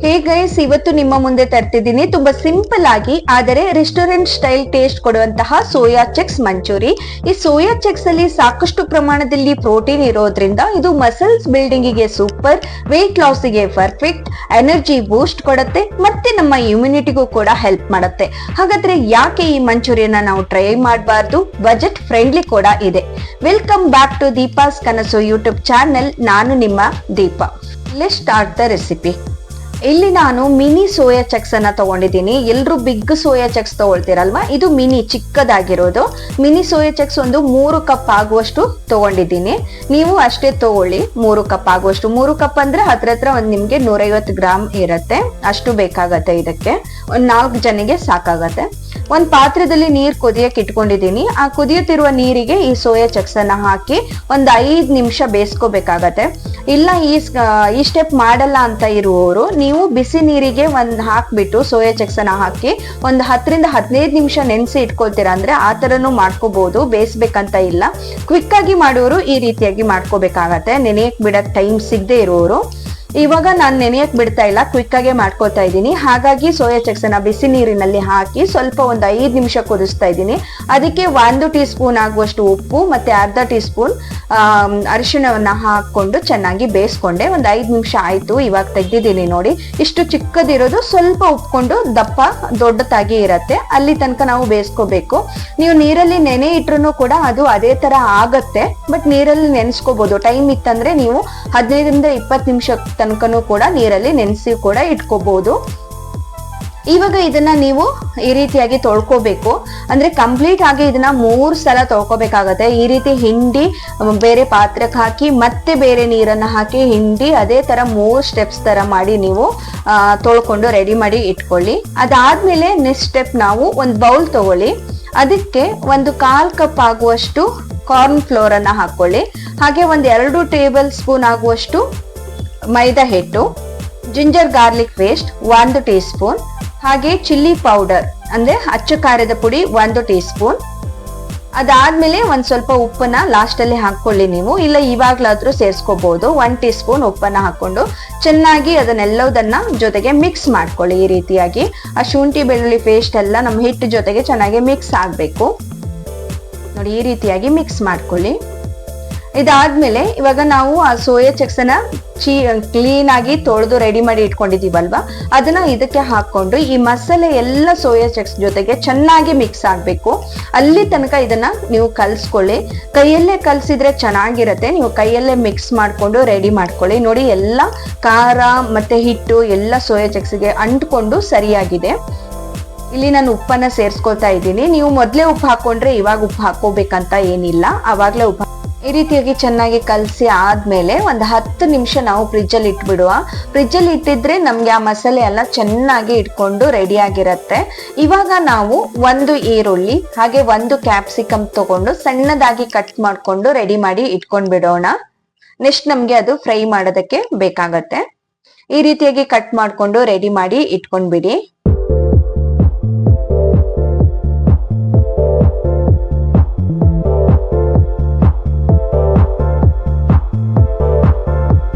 Hey guys, ಇವತ್ತು ನಿಮ್ಮ ಮುಂದೆ ತರ್ತಿದ್ದೀನಿ ತುಂಬಾ ಸಿಂಪಲ್ ಆಗಿ ಆದರೆ ರೆಸ್ಟೋರೆಂಟ್ ಸ್ಟೈಲ್ ಟೇಸ್ಟ್ ಕೊಡುವಂತಹ ಸೋಯಾ ಚೆಕ್ಸ್ ಮಂಚೂರಿ. ಈ ಸೋಯಾ ಚೆಕ್ಸ್ ಅಲ್ಲಿ ಸಾಕಷ್ಟು ಪ್ರಮಾಣದಲ್ಲಿ ಪ್ರೋಟೀನ್ ಇರೋದ್ರಿಂದ ಇದು ಮಸಲ್ಸ್ ಬಿಲ್ಡಿಂಗ್ ಗೆ ಸೂಪರ್, ವೆಯ್ಟ್ ಲಾಸ್ ಗೆ ಪರ್ಫೆಕ್ಟ್, ಎನರ್ಜಿ ಬೂಸ್ಟ್ ಕೊಡುತ್ತೆ ಮತ್ತೆ ನಮ್ಮ ಇಮ್ಯುನಿಟಿಗೂ ಕೂಡ ಹೆಲ್ಪ್ ಮಾಡುತ್ತೆ. ಹಾಗಾದ್ರೆ ಯಾಕೆ ಈ ಮಂಚೂರಿಯನ್ನ ನಾವು ಟ್ರೈ ಮಾಡಬಾರ್ದು? ಬಜೆಟ್ ಫ್ರೆಂಡ್ಲಿ ಕೂಡ ಇದೆ. ವೆಲ್ಕಮ್ ಬ್ಯಾಕ್ ಟು ದೀಪಾಸ್ ಕನಸು ಯೂಟ್ಯೂಬ್ ಚಾನೆಲ್. ನಾನು ನಿಮ್ಮ Deepa. Let's start the recipe. ಇಲ್ಲಿ ನಾನು ಮಿನಿ ಸೋಯಾ ಚೆಕ್ಸ್ ಅನ್ನ ತಗೊಂಡಿದ್ದೀನಿ. ಎಲ್ರು ಬಿಗ್ ಸೋಯಾ ಚೆಕ್ಸ್ ತಗೊಳ್ತೀರಲ್ವಾ, ಇದು ಮಿನಿ ಚಿಕ್ಕದಾಗಿರೋದು. ಮಿನಿ ಸೋಯಾ ಚೆಕ್ಸ್ ಒಂದು 3 ಕಪ್ ಆಗುವಷ್ಟು ತಗೊಂಡಿದ್ದೀನಿ. ನೀವು ಅಷ್ಟೇ ತಗೊಳ್ಳಿ, 3 ಕಪ್ ಆಗುವಷ್ಟು. 3 ಕಪ್ ಅಂದ್ರೆ ಹತ್ರ ಒಂದ್ ನಿಮ್ಗೆ 150 ಗ್ರಾಮ್ ಇರತ್ತೆ, ಅಷ್ಟು ಬೇಕಾಗತ್ತೆ. ಇದಕ್ಕೆ ಒಂದ್ 4 ಜನಿಗೆ ಸಾಕಾಗತ್ತೆ. ಒಂದ್ ಪಾತ್ರದಲ್ಲಿ ನೀರ್ ಕುದಿಯಕ್ಕೆ ಇಟ್ಕೊಂಡಿದ್ದೀನಿ. ಆ ಕುದಿಯುತ್ತಿರುವ ನೀರಿಗೆ ಈ ಸೋಯಾ ಚೆಕ್ಸ್ ಅನ್ನ ಹಾಕಿ ಒಂದ್ 5 ನಿಮಿಷ ಬೇಯಿಸ್ಕೋಬೇಕಾಗತ್ತೆ. ಇಲ್ಲ ಈ ಸ್ಟೆಪ್ ಮಾಡಲ್ಲ ಅಂತ ಇರುವವರು ನೀವು ಬಿಸಿ ನೀರಿಗೆ ಹಾಕ್ಬಿಟ್ಟು ಸೋಯಾ ಚೆಕ್ಸ್ ಅನ್ನ ಹಾಕಿ ಒಂದು 10 ರಿಂದ 15 ನಿಮಿಷ ನೆನೆಸಿ ಇಟ್ಕೊಳ್ತೀರಾ ಅಂದ್ರೆ ಆ ತರನು ಮಾಡ್ಕೋಬಹುದು, ಬೇಯಿಸ್ಬೇಕಂತ ಇಲ್ಲ. ಕ್ವಿಕ್ ಆಗಿ ಮಾಡುವವರು ಈ ರೀತಿಯಾಗಿ ಮಾಡ್ಕೋಬೇಕಾಗತ್ತೆ. ನೆನೆಯಕ್ ಬಿಡಕ್ ಟೈಮ್ ಸಿಗದೆ ಇರುವವರು. ಇವಾಗ ನಾನು ನೆನೆಯಕ್ ಬಿಡ್ತಾ ಇಲ್ಲ, ಕ್ವಿಕ್ ಆಗಿ ಮಾಡ್ಕೋತಾ ಇದ್ದೀನಿ. ಹಾಗಾಗಿ ಸೋಯಾ ಚೆಕ್ಸ್ ಅನ್ನ ಬಿಸಿ ನೀರಿನಲ್ಲಿ ಹಾಕಿ ಸ್ವಲ್ಪ ಒಂದು 5 ನಿಮಿಷ ಕುದಿಸ್ತಾ ಇದ್ದೀನಿ. ಅದಕ್ಕೆ 1 ಟೀ ಸ್ಪೂನ್ ಆಗುವಷ್ಟು ಉಪ್ಪು ಮತ್ತೆ ಅರ್ಧ ಟೀ ಸ್ಪೂನ್ ಅರಿಶಿಣವನ್ನ ಹಾಕೊಂಡು ಚೆನ್ನಾಗಿ ಬೇಯಿಸ್ಕೊಂಡೆ. ಒಂದು 5 ನಿಮಿಷ ಆಯ್ತು, ಇವಾಗ ತೆಗ್ದಿದ್ದೀನಿ ನೋಡಿ. ಇಷ್ಟು ಚಿಕ್ಕದಿರೋದು, ಸ್ವಲ್ಪ ಉಪ್ಕೊಂಡು ದಪ್ಪ ದೊಡ್ಡದಾಗಿ ಇರತ್ತೆ, ಅಲ್ಲಿ ತನಕ ನಾವು ಬೇಯಿಸ್ಕೋಬೇಕು. ನೀವು ನೀರಲ್ಲಿ ನೆನೆ ಇಟ್ರು ಕೂಡ ಅದು ಅದೇ ತರ ಆಗತ್ತೆ, ಬಟ್ ನೀರಲ್ಲಿ ನೆನೆಸ್ಕೋಬಹುದು. ಟೈಮ್ ಇತ್ತಂದ್ರೆ ನೀವು 15 ರಿಂದ 20 ನಿಮಿಷ ತನಕನೂ ಕೂಡ ನೀರಲ್ಲಿ ನೆನೆಸಿ ಕೂಡ ಇಟ್ಕೋಬಹುದು. ಇವಾಗ ಇದನ್ನ ನೀವು ಈ ರೀತಿಯಾಗಿ ತೊಳ್ಕೋಬೇಕು. ಅಂದ್ರೆ ಕಂಪ್ಲೀಟ್ ಆಗಿ ಇದನ್ನ 3 ಸಲ ತೊಳ್ಕೋಬೇಕಾಗತ್ತೆ. ಈ ರೀತಿ ಹಿಂಡಿ ಬೇರೆ ಪಾತ್ರಕ್ಕೆ ಹಾಕಿ ಮತ್ತೆ ಬೇರೆ ನೀರನ್ನ ಹಾಕಿ ಹಿಂಡಿ, ಅದೇ ತರ 3 ಸ್ಟೆಪ್ಸ್ ತರ ಮಾಡಿ ನೀವು ತೊಳ್ಕೊಂಡು ರೆಡಿ ಮಾಡಿ ಇಟ್ಕೊಳ್ಳಿ. ಅದಾದ್ಮೇಲೆ ನೆಕ್ಸ್ಟ್ ಸ್ಟೆಪ್, ನಾವು ಒಂದು ಬೌಲ್ ತಗೊಳ್ಳಿ. ಅದಕ್ಕೆ ಒಂದು 1/4 ಕಪ್ ಆಗುವಷ್ಟು ಕಾರ್ನ್ ಫ್ಲೋರ್ ಅನ್ನ ಹಾಕೊಳ್ಳಿ. ಹಾಗೆ ಒಂದು 2 ಟೇಬಲ್ ಸ್ಪೂನ್ ಆಗುವಷ್ಟು ಮೈದಾ ಹಿಟ್ಟು, ginger garlic paste 1 tea spoon, ಹಾಗೆ ಚಿಲ್ಲಿ ಪೌಡರ್ ಅಂದ್ರೆ ಅಚ್ಚ ಖಾರದ ಪುಡಿ 1 ಟೀ ಸ್ಪೂನ್. ಅದಾದ್ಮೇಲೆ ಒಂದ್ ಸ್ವಲ್ಪ ಉಪ್ಪನ್ನ ಲಾಸ್ಟ್ ಅಲ್ಲಿ ಹಾಕೊಳ್ಳಿ ನೀವು, ಇಲ್ಲ ಇವಾಗ್ಲಾದ್ರೂ ಸೇರ್ಸ್ಕೋಬಹುದು. 1 ಟೀ ಸ್ಪೂನ್ ಉಪ್ಪನ್ನ ಹಾಕೊಂಡು ಚೆನ್ನಾಗಿ ಅದನ್ನೆಲ್ಲದನ್ನ ಜೊತೆಗೆ ಮಿಕ್ಸ್ ಮಾಡ್ಕೊಳ್ಳಿ. ಈ ರೀತಿಯಾಗಿ ಆ ಶುಂಠಿ ಬೆಳ್ಳುಳ್ಳಿ ಪೇಸ್ಟ್ ಎಲ್ಲ ನಮ್ಮ ಹಿಟ್ಟು ಜೊತೆಗೆ ಚೆನ್ನಾಗಿ ಮಿಕ್ಸ್ ಆಗ್ಬೇಕು ನೋಡಿ. ಈ ರೀತಿಯಾಗಿ ಮಿಕ್ಸ್ ಮಾಡ್ಕೊಳ್ಳಿ. ಇದಾದ್ಮೇಲೆ ಇವಾಗ ನಾವು ಆ ಸೋಯಾ ಚೆಕ್ಸ್ ಅನ್ನ ಕ್ಲೀನ್ ಆಗಿ ತೊಳೆದು ರೆಡಿ ಮಾಡಿ ಇಟ್ಕೊಂಡಿದೀವಲ್ವಾ, ಅದನ್ನ ಇದಕ್ಕೆ ಹಾಕೊಂಡು ಈ ಮಸಾಲೆ ಎಲ್ಲ ಸೋಯಾ ಚೆಕ್ಸ್ ಜೊತೆಗೆ ಚೆನ್ನಾಗಿ ಮಿಕ್ಸ್ ಆಗ್ಬೇಕು. ಅಲ್ಲಿ ತನಕ ಇದನ್ನ ನೀವು ಕಲ್ಸ್ಕೊಳ್ಳಿ. ಕೈಯಲ್ಲೇ ಕಲ್ಸಿದ್ರೆ ಚೆನ್ನಾಗಿರತ್ತೆ. ನೀವು ಕೈಯಲ್ಲೇ ಮಿಕ್ಸ್ ಮಾಡ್ಕೊಂಡು ರೆಡಿ ಮಾಡ್ಕೊಳ್ಳಿ. ನೋಡಿ, ಎಲ್ಲ ಖಾರ ಮತ್ತೆ ಹಿಟ್ಟು ಎಲ್ಲ ಸೋಯಾ ಚೆಕ್ಸ್ಗೆ ಅಂಟ್ಕೊಂಡು ಸರಿಯಾಗಿದೆ. ಇಲ್ಲಿ ನಾನು ಉಪ್ಪನ್ನ ಸೇರ್ಸ್ಕೊಳ್ತಾ ಇದ್ದೀನಿ. ನೀವು ಮೊದ್ಲೇ ಉಪ್ಪು ಹಾಕೊಂಡ್ರೆ ಇವಾಗ ಉಪ್ಪು ಹಾಕೋಬೇಕಂತ ಏನಿಲ್ಲ, ಅವಾಗ್ಲೇ ಉಪ್ಪು. ಈ ರೀತಿಯಾಗಿ ಚೆನ್ನಾಗಿ ಕಲಸಿ ಆದ್ಮೇಲೆ ಒಂದು 10 ನಿಮಿಷ ನಾವು ಫ್ರಿಜ್ ಅಲ್ಲಿ ಇಟ್ಬಿಡುವ. ಫ್ರಿಜ್ ಅಲ್ಲಿ ಇಟ್ಟಿದ್ರೆ ನಮ್ಗೆ ಆ ಮಸಾಲೆ ಎಲ್ಲ ಚೆನ್ನಾಗಿ ಇಟ್ಕೊಂಡು ರೆಡಿ ಆಗಿರತ್ತೆ. ಇವಾಗ ನಾವು 1 ಈರುಳ್ಳಿ ಹಾಗೆ 1 ಕ್ಯಾಪ್ಸಿಕಮ್ ತಗೊಂಡು ಸಣ್ಣದಾಗಿ ಕಟ್ ಮಾಡ್ಕೊಂಡು ರೆಡಿ ಮಾಡಿ ಇಟ್ಕೊಂಡ್ ಬಿಡೋಣ. ನೆಕ್ಸ್ಟ್ ನಮ್ಗೆ ಅದು ಫ್ರೈ ಮಾಡೋದಕ್ಕೆ ಬೇಕಾಗತ್ತೆ. ಈ ರೀತಿಯಾಗಿ ಕಟ್ ಮಾಡ್ಕೊಂಡು ರೆಡಿ ಮಾಡಿ ಇಟ್ಕೊಂಡ್ಬಿಡಿ.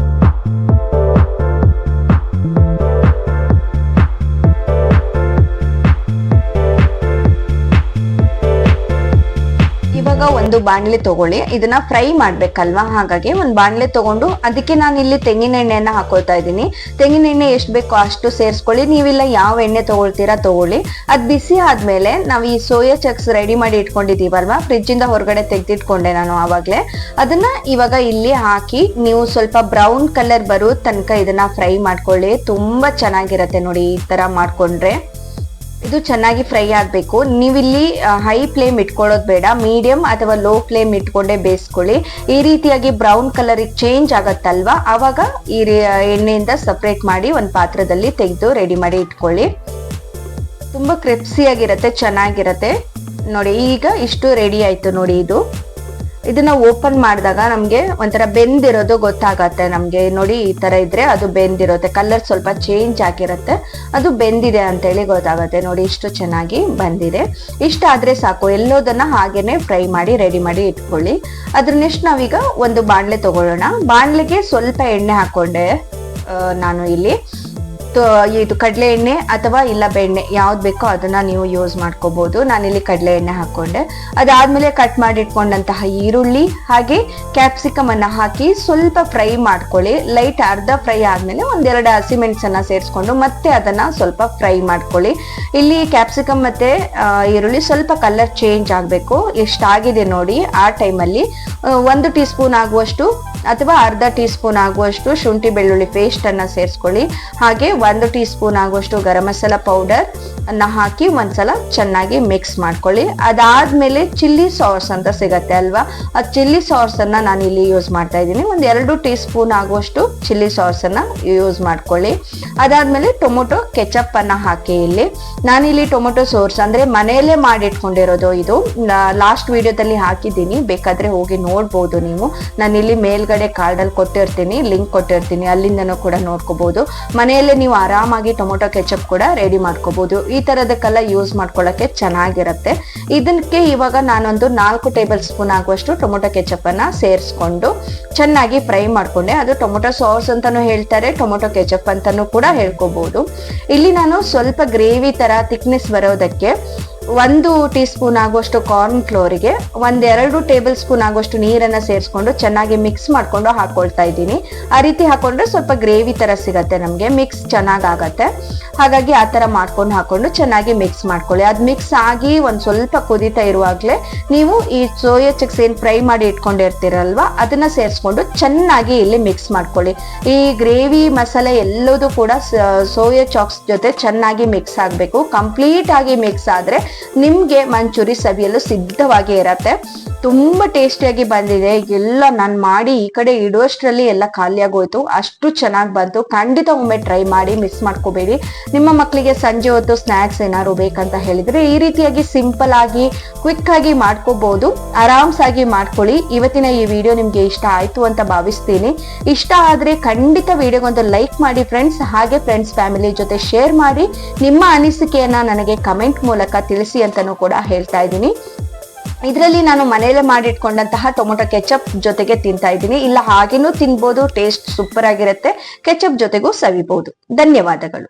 ಒಂದು ಬಾಣ್ಲೆ ತಗೊಳ್ಳಿ. ಇದನ್ನ ಫ್ರೈ ಮಾಡ್ಬೇಕಲ್ವಾ, ಹಾಗಾಗಿ ಒಂದು ಬಾಣ್ಲೆ ತಗೊಂಡು ಅದಕ್ಕೆ ನಾನು ಇಲ್ಲಿ ತೆಂಗಿನ ಎಣ್ಣೆಯನ್ನ ಹಾಕೊಳ್ತಾ ಇದ್ದೀನಿ. ತೆಂಗಿನ ಎಣ್ಣೆ ಎಷ್ಟು ಬೇಕೋ ಅಷ್ಟು ಸೇರಿಸ್ಕೊಳ್ಳಿ. ನೀವಿಲ್ಲ ಯಾವ ಎಣ್ಣೆ ತಗೊಳ್ತೀರಾ ತಗೊಳ್ಳಿ. ಅದ್ ಬಿಸಿ ಆದ್ಮೇಲೆ ನಾವು ಈ ಸೋಯಾ ಚೆಕ್ಸ್ ರೆಡಿ ಮಾಡಿ ಇಟ್ಕೊಂಡಿದೀವಲ್ವಾ, ಫ್ರಿಜ್ ಇಂದ ಹೊರಗಡೆ ತೆಗೆದಿಟ್ಕೊಂಡೆ ನಾನು ಆವಾಗ್ಲೇ. ಅದನ್ನ ಇವಾಗ ಇಲ್ಲಿ ಹಾಕಿ ನೀವು ಸ್ವಲ್ಪ ಬ್ರೌನ್ ಕಲರ್ ಬರೋ ತನಕ ಇದನ್ನ ಫ್ರೈ ಮಾಡ್ಕೊಳ್ಳಿ. ತುಂಬಾ ಚೆನ್ನಾಗಿರತ್ತೆ ನೋಡಿ ಈ ತರ ಮಾಡ್ಕೊಂಡ್ರೆ. ಇದು ಚೆನ್ನಾಗಿ ಫ್ರೈ ಆಗ್ಬೇಕು. ನೀವಿಲ್ಲಿ ಹೈ ಫ್ಲೇಮ್ ಇಟ್ಕೊಳ್ಳೋದು ಬೇಡ, ಮೀಡಿಯಂ ಅಥವಾ ಲೋ ಫ್ಲೇಮ್ ಇಟ್ಕೊಂಡೇ ಬೇಯಿಸ್ಕೊಳ್ಳಿ. ಈ ರೀತಿಯಾಗಿ ಬ್ರೌನ್ ಕಲರ್ ಚೇಂಜ್ ಆಗತ್ತಲ್ವಾ, ಆವಾಗ ಈ ಎಣ್ಣೆಯಿಂದ ಸಪ್ರೇಟ್ ಮಾಡಿ ಒಂದು ಪಾತ್ರದಲ್ಲಿ ತೆಗೆದು ರೆಡಿ ಮಾಡಿ ಇಟ್ಕೊಳ್ಳಿ. ತುಂಬಾ ಕ್ರಿಪ್ಸಿ ಆಗಿರತ್ತೆ, ಚೆನ್ನಾಗಿರತ್ತೆ ನೋಡಿ. ಈಗ ಇಷ್ಟು ರೆಡಿ ಆಯ್ತು ನೋಡಿ. ಇದನ್ನ ಓಪನ್ ಮಾಡಿದಾಗ ನಮ್ಗೆ ಒಂಥರ ಬೆಂದಿರೋದು ಗೊತ್ತಾಗತ್ತೆ ನಮ್ಗೆ. ನೋಡಿ, ಈ ತರ ಇದ್ರೆ ಅದು ಬೆಂದಿರುತ್ತೆ. ಕಲರ್ ಸ್ವಲ್ಪ ಚೇಂಜ್ ಆಗಿರುತ್ತೆ, ಅದು ಬೆಂದಿದೆ ಅಂತ ಹೇಳಿ ಗೊತ್ತಾಗತ್ತೆ ನೋಡಿ. ಇಷ್ಟು ಚೆನ್ನಾಗಿ ಬಂದಿದೆ. ಇಷ್ಟ ಆದ್ರೆ ಸಾಕು. ಎಲ್ಲೋದನ್ನ ಹಾಗೇನೆ ಫ್ರೈ ಮಾಡಿ ರೆಡಿ ಮಾಡಿ ಇಟ್ಕೊಳ್ಳಿ. ಅದ್ರ ನೆಕ್ಸ್ಟ್ ನಾವೀಗ ಒಂದು ಬಾಣ್ಲೆ ತಗೊಳ್ಳೋಣ. ಬಾಣ್ಲೆಗೆ ಸ್ವಲ್ಪ ಎಣ್ಣೆ ಹಾಕೊಂಡೆ ನಾನು ಇಲ್ಲಿ. ಇದು ಕಡಲೆ ಎಣ್ಣೆ ಅಥವಾ ಇಲ್ಲ ಬೆಣ್ಣೆ ಯಾವ್ದು ಬೇಕೋ ಅದನ್ನ ನೀವು ಯೂಸ್ ಮಾಡ್ಕೋಬಹುದು. ನಾನಿಲ್ಲಿ ಕಡಲೆ ಎಣ್ಣೆ ಹಾಕೊಂಡೆ. ಅದಾದ್ಮೇಲೆ ಕಟ್ ಮಾಡಿ ಇಟ್ಕೊಂಡಂತಹ ಈರುಳ್ಳಿ ಹಾಗೆ ಕ್ಯಾಪ್ಸಿಕಮ್ ಅನ್ನ ಹಾಕಿ ಸ್ವಲ್ಪ ಫ್ರೈ ಮಾಡ್ಕೊಳ್ಳಿ. ಲೈಟ್ ಅರ್ಧ ಫ್ರೈ ಆದ್ಮೇಲೆ ಒಂದೆರಡು ಹಸಿಮೆಣಸನ್ನ ಸೇರಿಸ್ಕೊಂಡು ಮತ್ತೆ ಅದನ್ನ ಸ್ವಲ್ಪ ಫ್ರೈ ಮಾಡ್ಕೊಳ್ಳಿ. ಇಲ್ಲಿ ಕ್ಯಾಪ್ಸಿಕಮ್ ಮತ್ತೆ ಈರುಳ್ಳಿ ಸ್ವಲ್ಪ ಕಲರ್ ಚೇಂಜ್ ಆಗ್ಬೇಕು. ಎಷ್ಟಾಗಿದೆ ನೋಡಿ, ಆ ಟೈಮಲ್ಲಿ 1 ಟೀ ಸ್ಪೂನ್ ಆಗುವಷ್ಟು ಅಥವಾ ಅರ್ಧ ಟೀ ಸ್ಪೂನ್ ಆಗುವಷ್ಟು ಶುಂಠಿ ಬೆಳ್ಳುಳ್ಳಿ ಪೇಸ್ಟ್ ಅನ್ನ ಸೇರಿಸ್ಕೊಳ್ಳಿ. ಹಾಗೆ 1 ಟೀ ಸ್ಪೂನ್ ಆಗುವಷ್ಟು ಗರಂ ಮಸಾಲ ಪೌಡರ್ ಅನ್ನ ಹಾಕಿ ಒಂದ್ಸಲ ಚೆನ್ನಾಗಿ ಮಿಕ್ಸ್ ಮಾಡ್ಕೊಳ್ಳಿ. ಅದಾದ್ಮೇಲೆ ಚಿಲ್ಲಿ ಸಾಸ್ ಅಂತ ಸಿಗತ್ತೆ ಅಲ್ವಾ, ಆ ಚಿಲ್ಲಿ ಸಾಸ್ ಅನ್ನ ನಾನು ಇಲ್ಲಿ ಯೂಸ್ ಮಾಡ್ತಾ ಇದ್ದೀನಿ. 2 ಟೀ ಸ್ಪೂನ್ ಆಗುವಷ್ಟು ಚಿಲ್ಲಿ ಸಾಸ್ ಅನ್ನ ಯೂಸ್ ಮಾಡ್ಕೊಳ್ಳಿ. ಅದಾದ್ಮೇಲೆ ಟೊಮೊಟೊ ಕೆಚಪ್ ಅನ್ನ ಹಾಕಿ. ಇಲ್ಲಿ ನಾನಿಲ್ಲಿ ಟೊಮೊಟೊ ಸಾಸ್ ಅಂದ್ರೆ ಮನೆಯಲ್ಲೇ ಮಾಡಿಟ್ಕೊಂಡಿರೋದು. ಇದು ಲಾಸ್ಟ್ ವಿಡಿಯೋದಲ್ಲಿ ಹಾಕಿದ್ದೀನಿ, ಬೇಕಾದ್ರೆ ಹೋಗಿ ನೋಡ್ಬೋದು ನೀವು. ನಾನಿಲ್ಲಿ ಮೇಲ್ಗಡೆ ಕಾರ್ಡ್ ಅಲ್ಲಿ ಕೊಟ್ಟಿರ್ತೀನಿ, ಲಿಂಕ್ ಕೊಟ್ಟಿರ್ತೀನಿ, ಅಲ್ಲಿಂದನೂ ಕೂಡ ನೋಡ್ಕೋಬಹುದು. ಮನೆಯಲ್ಲೇ ನೀವು ಆರಾಮಾಗಿ ಟೊಮೊಟೊ ಕೆಚಪ್ ಕೂಡ ರೆಡಿ ಮಾಡ್ಕೋಬಹುದು. ಈ ತರದಕ್ಕೆಲ್ಲ ಯೂಸ್ ಮಾಡ್ಕೊಳ್ಳಕ್ಕೆ ಚೆನ್ನಾಗಿರುತ್ತೆ. ಇದಕ್ಕೆ ಇವಾಗ ನಾನೊಂದು 4 ಟೇಬಲ್ ಸ್ಪೂನ್ ಆಗುವಷ್ಟು ಟೊಮೊಟೊ ಕೆಚಪ್ ಅನ್ನ ಸೇರಿಸ್ಕೊಂಡು ಚೆನ್ನಾಗಿ ಫ್ರೈ ಮಾಡ್ಕೊಂಡೆ. ಅದು ಟೊಮೊಟೊ ಸಾಸ್ ಅಂತಾನು ಹೇಳ್ತಾರೆ, ಟೊಮೊಟೊ ಕೆಚಪ್ ಅಂತಾನು ಕೂಡ ಹೇಳ್ಕೋಬಹುದು. ಇಲ್ಲಿ ನಾನು ಸ್ವಲ್ಪ ಗ್ರೇವಿ ತರ ಥಿಕ್ನೆಸ್ ಬರೋದಕ್ಕೆ 1 ಟೀ ಸ್ಪೂನ್ ಆಗುವಷ್ಟು ಕಾರ್ನ್ ಫ್ಲೋರಿಗೆ 2 ಟೇಬಲ್ ಸ್ಪೂನ್ ಆಗುವಷ್ಟು ನೀರನ್ನ ಸೇರಿಸ್ಕೊಂಡು ಚೆನ್ನಾಗಿ ಮಿಕ್ಸ್ ಮಾಡ್ಕೊಂಡು ಹಾಕೊಳ್ತಾ ಇದ್ದೀನಿ. ಆ ರೀತಿ ಹಾಕೊಂಡ್ರೆ ಸ್ವಲ್ಪ ಗ್ರೇವಿ ತರ ಸಿಗತ್ತೆ, ನಮ್ಗೆ ಮಿಕ್ಸ್ ಚೆನ್ನಾಗತ್ತೆ. ಹಾಗಾಗಿ ಆ ತರ ಹಾಕೊಂಡು ಚೆನ್ನಾಗಿ ಮಿಕ್ಸ್ ಮಾಡ್ಕೊಳ್ಳಿ. ಅದ್ ಮಿಕ್ಸ್ ಆಗಿ ಒಂದ್ ಸ್ವಲ್ಪ ಕುದೀತಾ ಇರುವಾಗ್ಲೇ ನೀವು ಈ ಸೋಯಾ ಚಂಕ್ಸ್ ಏನ್ ಫ್ರೈ ಮಾಡಿ ಇಟ್ಕೊಂಡಿರ್ತೀರಲ್ವಾ ಅದನ್ನ ಸೇರಿಸ್ಕೊಂಡು ಚೆನ್ನಾಗಿ ಇಲ್ಲಿ ಮಿಕ್ಸ್ ಮಾಡ್ಕೊಳ್ಳಿ. ಈ ಗ್ರೇವಿ ಮಸಾಲೆ ಎಲ್ಲದೂ ಕೂಡ ಸೋಯಾ ಚಾಕ್ಸ್ ಜೊತೆ ಚೆನ್ನಾಗಿ ಮಿಕ್ಸ್ ಆಗ್ಬೇಕು. ಕಂಪ್ಲೀಟ್ ಆಗಿ ಮಿಕ್ಸ್ ಆದ್ರೆ ನಿಮ್ಗೆ ಮಂಚೂರಿ ಸವಿಯಲು ಸಿದ್ಧವಾಗಿ ಇರತ್ತೆ. ತುಂಬಾ ಟೇಸ್ಟಿಯಾಗಿ ಬಂದಿದೆ. ಎಲ್ಲ ನಾನು ಮಾಡಿ ಈ ಕಡೆ ಇಡುವಷ್ಟರಲ್ಲಿ ಎಲ್ಲ ಖಾಲಿ ಆಗೋಯ್ತು, ಅಷ್ಟು ಚೆನ್ನಾಗಿ ಬಂತು. ಖಂಡಿತ ಒಮ್ಮೆ ಟ್ರೈ ಮಾಡಿ, ಮಿಸ್ ಮಾಡ್ಕೋಬೇಡಿ. ನಿಮ್ಮ ಮಕ್ಕಳಿಗೆ ಸಂಜೆ ಹೊತ್ತು ಸ್ನಾಕ್ಸ್ ಏನಾದ್ರು ಬೇಕಂತ ಹೇಳಿದ್ರೆ ಈ ರೀತಿಯಾಗಿ ಸಿಂಪಲ್ ಆಗಿ ಕ್ವಿಕ್ ಆಗಿ ಮಾಡ್ಕೋಬಹುದು. ಆರಾಮ್ಸಾಗಿ ಮಾಡ್ಕೊಳ್ಳಿ. ಇವತ್ತಿನ ಈ ವಿಡಿಯೋ ನಿಮ್ಗೆ ಇಷ್ಟ ಆಯ್ತು ಅಂತ ಭಾವಿಸ್ತೀನಿ. ಇಷ್ಟ ಆದ್ರೆ ಖಂಡಿತ ವಿಡಿಯೋಗೊಂದು ಲೈಕ್ ಮಾಡಿ ಫ್ರೆಂಡ್ಸ್. ಹಾಗೆ ಫ್ರೆಂಡ್ಸ್ ಫ್ಯಾಮಿಲಿ ಜೊತೆ ಶೇರ್ ಮಾಡಿ. ನಿಮ್ಮ ಅನಿಸಿಕೆಯನ್ನ ನನಗೆ ಕಮೆಂಟ್ ಮೂಲಕ ತಿಳಿಸಿ ಅಂತಾನೂ ಕೂಡ ಹೇಳ್ತಾ ಇದ್ದೀನಿ. ಇದರಲ್ಲಿ ನಾನು ಮನೆಯಲ್ಲೇ ಮಾಡಿಟ್ಕೊಂಡಂತಹ ಟೊಮೊಟೊ ಕೆಚಪ್ ಜೊತೆಗೆ ತಿಂತಾ ಇದ್ದೀನಿ. ಇಲ್ಲ ಹಾಗೇನೂ ತಿನ್ಬೋದು, ಟೇಸ್ಟ್ ಸೂಪರ್ ಆಗಿರುತ್ತೆ. ಕೆಚಪ್ ಜೊತೆಗೂ ಸವಿಬಹುದು. ಧನ್ಯವಾದಗಳು.